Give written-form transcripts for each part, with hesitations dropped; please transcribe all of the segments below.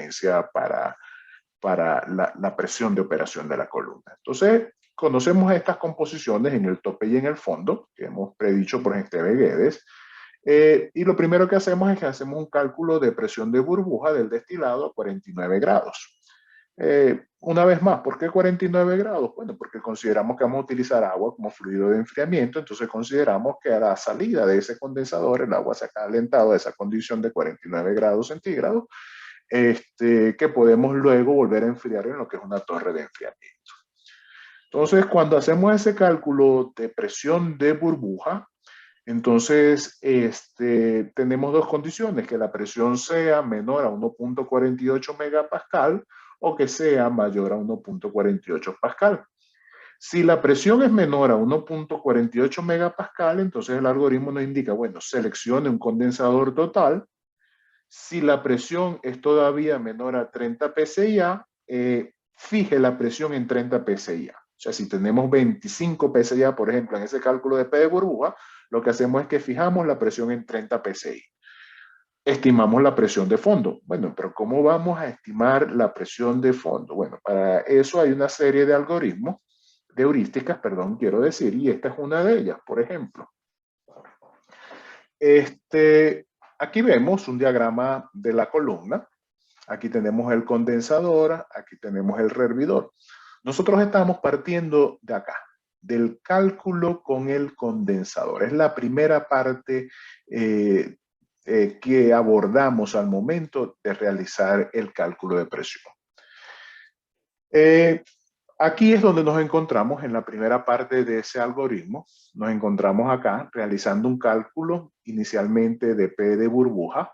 referencia para la presión de operación de la columna. Entonces, conocemos estas composiciones en el tope y en el fondo, que hemos predicho por Esteve-Guedes, y lo primero que hacemos es que hacemos un cálculo de presión de burbuja del destilado a 49 grados. Una vez más, ¿por qué 49 grados? Bueno, porque consideramos que vamos a utilizar agua como fluido de enfriamiento, entonces consideramos que a la salida de ese condensador el agua se ha calentado a esa condición de 49 grados centígrados, que podemos luego volver a enfriar en lo que es una torre de enfriamiento. Entonces, cuando hacemos ese cálculo de presión de burbuja, entonces tenemos dos condiciones, que la presión sea menor a 1.48 megapascal o que sea mayor a 1.48 pascal. Si la presión es menor a 1.48 megapascal, entonces el algoritmo nos indica, bueno, seleccione un condensador total. Si la presión es todavía menor a 30 pSI, fije la presión en 30 pSI. O sea, si tenemos 25 pSI, por ejemplo, en ese cálculo de P de burbuja, lo que hacemos es que fijamos la presión en 30 pSI. Estimamos la presión de fondo. Bueno, pero ¿cómo vamos a estimar la presión de fondo? Bueno, para eso hay una serie de algoritmos, de heurísticas, perdón, quiero decir, y esta es una de ellas, por ejemplo. Aquí vemos un diagrama de la columna. Aquí tenemos el condensador, aquí tenemos el hervidor. Nosotros estamos partiendo de acá, del cálculo con el condensador. Es la primera parte que abordamos al momento de realizar el cálculo de presión. Aquí es donde nos encontramos en la primera parte de ese algoritmo. Nos encontramos acá realizando un cálculo inicialmente de P de burbuja.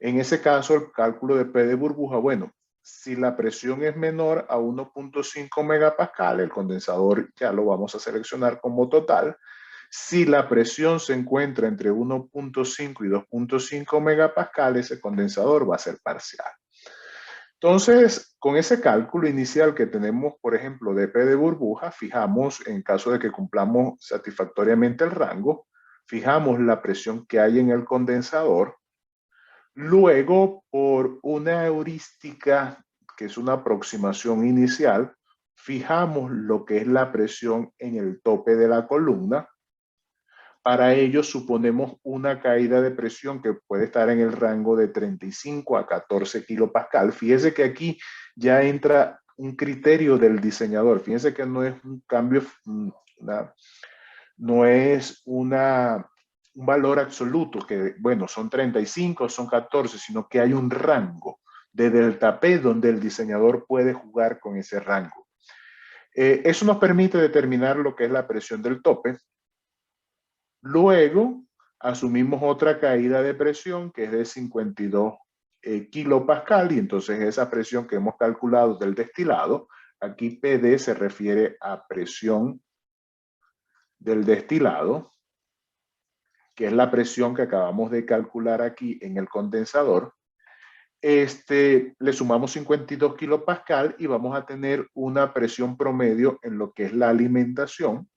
En ese caso, el cálculo de P de burbuja, bueno, si la presión es menor a 1.5 megapascal, el condensador ya lo vamos a seleccionar como total. Si la presión se encuentra entre 1.5 y 2.5 megapascal, ese condensador va a ser parcial. Entonces, con ese cálculo inicial que tenemos, por ejemplo, de P de burbuja, fijamos, en caso de que cumplamos satisfactoriamente el rango, fijamos la presión que hay en el condensador. Luego, por una heurística, que es una aproximación inicial, fijamos lo que es la presión en el tope de la columna. Para ello suponemos una caída de presión que puede estar en el rango de 35 a 14 kilopascal. Fíjese que aquí ya entra un criterio del diseñador. Fíjense que no es un cambio, no es un valor absoluto, que bueno, son 35, son 14, sino que hay un rango de delta P donde el diseñador puede jugar con ese rango. Eso nos permite determinar lo que es la presión del tope. Luego, asumimos otra caída de presión que es de 52 kilopascal, y entonces esa presión que hemos calculado del destilado, aquí PD se refiere a presión del destilado, que es la presión que acabamos de calcular aquí en el condensador. Le sumamos 52 kilopascal y vamos a tener una presión promedio en lo que es la alimentación.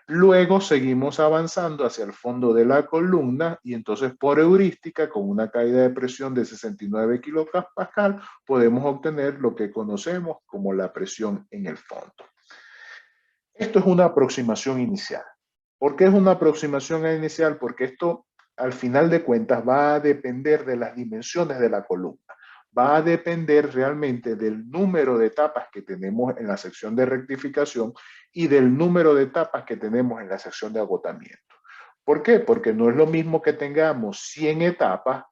Luego seguimos avanzando hacia el fondo de la columna y entonces por heurística, con una caída de presión de 69 kilopascal, podemos obtener lo que conocemos como la presión en el fondo. Esto es una aproximación inicial. ¿Por qué es una aproximación inicial? Porque esto, al final de cuentas, va a depender de las dimensiones de la columna. Va a depender realmente del número de etapas que tenemos en la sección de rectificación y del número de etapas que tenemos en la sección de agotamiento. ¿Por qué? Porque no es lo mismo que tengamos 100 etapas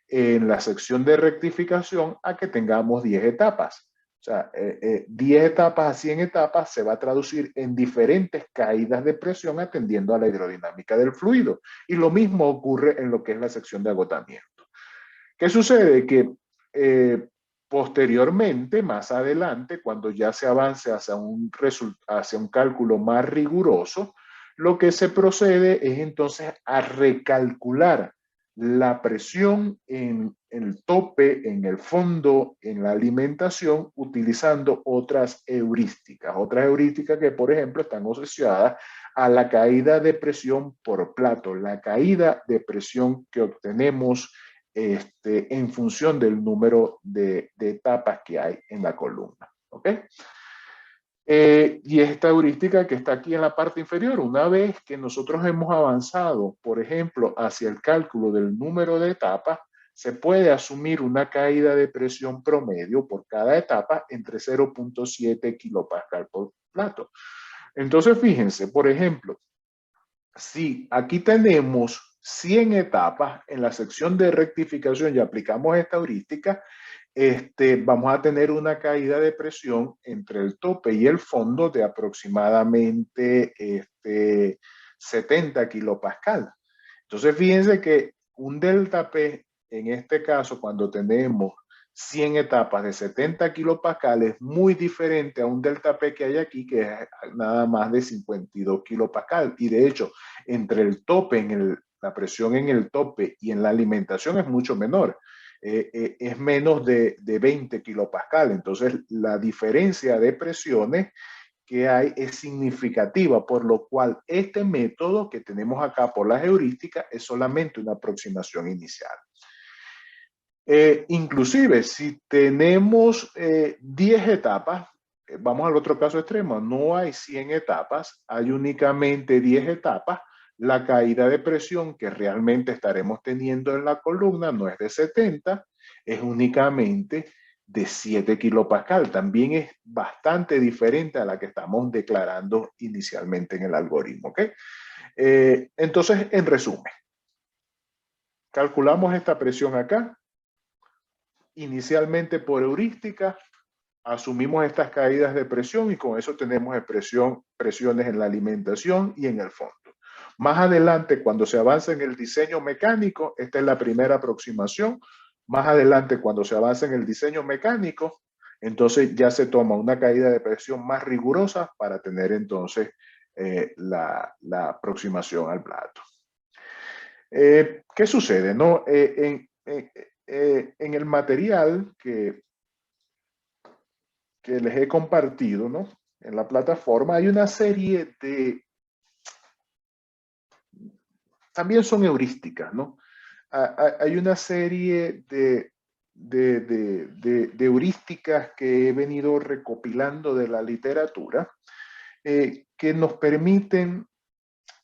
en la sección de rectificación a que tengamos 10 etapas. O sea, 10 etapas a 100 etapas se va a traducir en diferentes caídas de presión atendiendo a la hidrodinámica del fluido. Y lo mismo ocurre en lo que es la sección de agotamiento. ¿Qué sucede? Que posteriormente, más adelante, cuando ya se avance hacia un cálculo más riguroso, lo que se procede es entonces a recalcular la presión en el tope, en el fondo, en la alimentación, utilizando otras heurísticas. Otras heurísticas que, por ejemplo, están asociadas a la caída de presión por plato, la caída de presión que obtenemos en función del número de etapas que hay en la columna. ¿Ok? Y esta heurística que está aquí en la parte inferior, una vez que nosotros hemos avanzado, por ejemplo, hacia el cálculo del número de etapas, se puede asumir una caída de presión promedio por cada etapa entre 0.7 kilopascal por plato. Entonces, fíjense, por ejemplo, si aquí tenemos 100 etapas en la sección de rectificación y aplicamos esta heurística, vamos a tener una caída de presión entre el tope y el fondo de aproximadamente 70 kilopascal. Entonces, fíjense que un delta P, en este caso, cuando tenemos 100 etapas de 70 kilopascal, es muy diferente a un delta P que hay aquí, que es nada más de 52 kilopascal. Y de hecho, entre el tope, la presión en el tope y en la alimentación es mucho menor. Es menos de 20 kilopascal. Entonces, la diferencia de presiones que hay es significativa, por lo cual este método que tenemos acá por las heurísticas es solamente una aproximación inicial. Inclusive, si tenemos 10 etapas, vamos al otro caso extremo, no hay 100 etapas, hay únicamente 10 etapas, la caída de presión que realmente estaremos teniendo en la columna no es de 70, es únicamente de 7 kilopascal. También es bastante diferente a la que estamos declarando inicialmente en el algoritmo. ¿Okay? Entonces, en resumen, calculamos esta presión acá. Inicialmente por heurística, asumimos estas caídas de presión y con eso tenemos presiones en la alimentación y en el fondo. Más adelante, cuando se avanza en el diseño mecánico, esta es la primera aproximación. Más adelante, cuando se avanza en el diseño mecánico, entonces ya se toma una caída de presión más rigurosa para tener entonces la aproximación al plato. ¿Qué sucede? ¿No? En el material que les he compartido, ¿no? En la plataforma hay una serie de, también son heurísticas, ¿no? Hay una serie de heurísticas que he venido recopilando de la literatura que nos permiten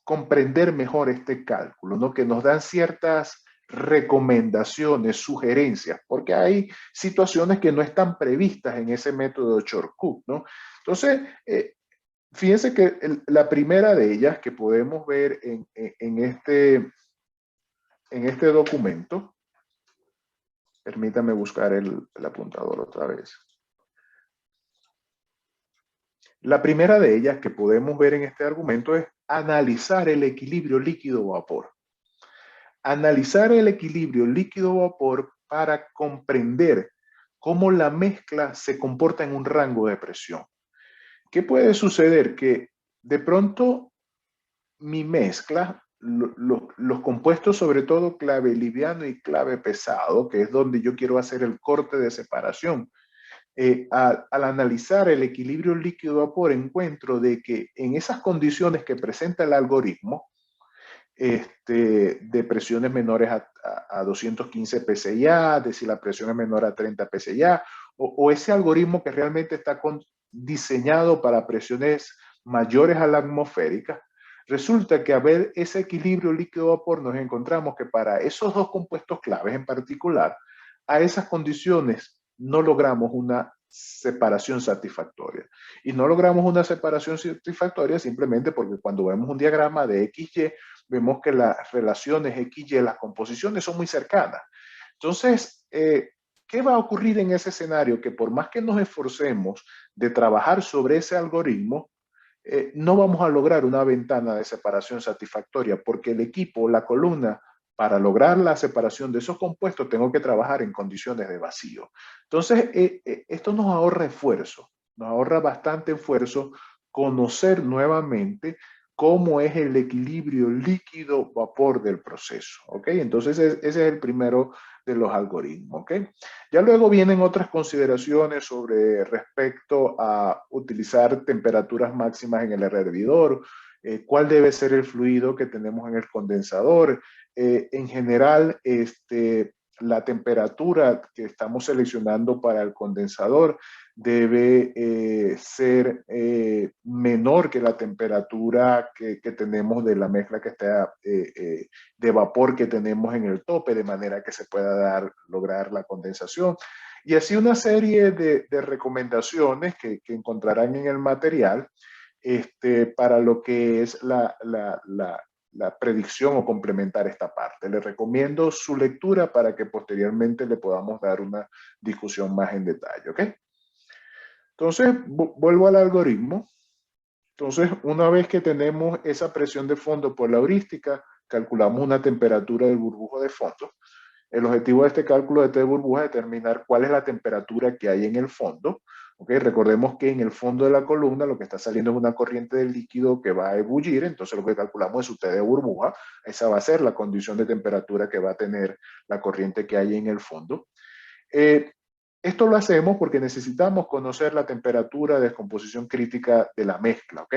comprender mejor este cálculo, ¿no? Que nos dan ciertas recomendaciones, sugerencias, porque hay situaciones que no están previstas en ese método de shortcut, ¿no? Entonces, fíjense que la primera de ellas que podemos ver en este documento, permítame buscar el apuntador otra vez. La primera de ellas que podemos ver en este argumento es analizar el equilibrio líquido-vapor. Analizar el equilibrio líquido-vapor para comprender cómo la mezcla se comporta en un rango de presión. ¿Qué puede suceder? Que de pronto mi mezcla, los compuestos, sobre todo clave liviano y clave pesado, que es donde yo quiero hacer el corte de separación, al analizar el equilibrio líquido-vapor, encuentro de que en esas condiciones que presenta el algoritmo, de presiones menores a 215 PSI, de si la presión es menor a 30 PSI, o ese algoritmo que realmente está diseñado para presiones mayores a la atmosférica, resulta que a ver ese equilibrio líquido-vapor nos encontramos que para esos dos compuestos claves en particular, a esas condiciones no logramos una separación satisfactoria. Y no logramos una separación satisfactoria simplemente porque cuando vemos un diagrama de XY, vemos que las relaciones XY, las composiciones son muy cercanas. Entonces, ¿qué va a ocurrir en ese escenario? Que por más que nos esforcemos de trabajar sobre ese algoritmo, no vamos a lograr una ventana de separación satisfactoria porque el equipo, la columna, para lograr la separación de esos compuestos tengo que trabajar en condiciones de vacío. Entonces, esto nos ahorra esfuerzo, nos ahorra bastante esfuerzo conocer nuevamente cómo es el equilibrio líquido-vapor del proceso, ¿ok? Entonces, ese es el primero de los algoritmos, ¿ok? Ya luego vienen otras consideraciones sobre respecto a utilizar temperaturas máximas en el hervidor, cuál debe ser el fluido que tenemos en el condensador, en general, la temperatura que estamos seleccionando para el condensador debe ser menor que la temperatura que tenemos de la mezcla que está de vapor que tenemos en el tope, de manera que se pueda lograr la condensación. Y así una serie de recomendaciones que encontrarán en el material para lo que es la predicción o complementar esta parte. Les recomiendo su lectura para que posteriormente le podamos dar una discusión más en detalle, ¿ok? Entonces, vuelvo al algoritmo. Entonces, una vez que tenemos esa presión de fondo por la heurística, calculamos una temperatura del burbujo de fondo. El objetivo de este cálculo de T de burbuja es determinar cuál es la temperatura que hay en el fondo. ¿Okay? Recordemos que en el fondo de la columna lo que está saliendo es una corriente de líquido que va a ebullir, entonces lo que calculamos es su T de burbuja. Esa va a ser la condición de temperatura que va a tener la corriente que hay en el fondo. Esto lo hacemos porque necesitamos conocer la temperatura de descomposición crítica de la mezcla, ¿ok?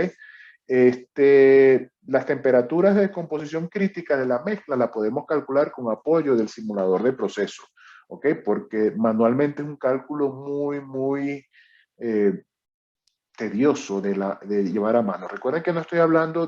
Las temperaturas de descomposición crítica de la mezcla la podemos calcular con apoyo del simulador de proceso, ¿ok? Porque manualmente es un cálculo muy tedioso de llevar a mano. Recuerden que no estoy hablando de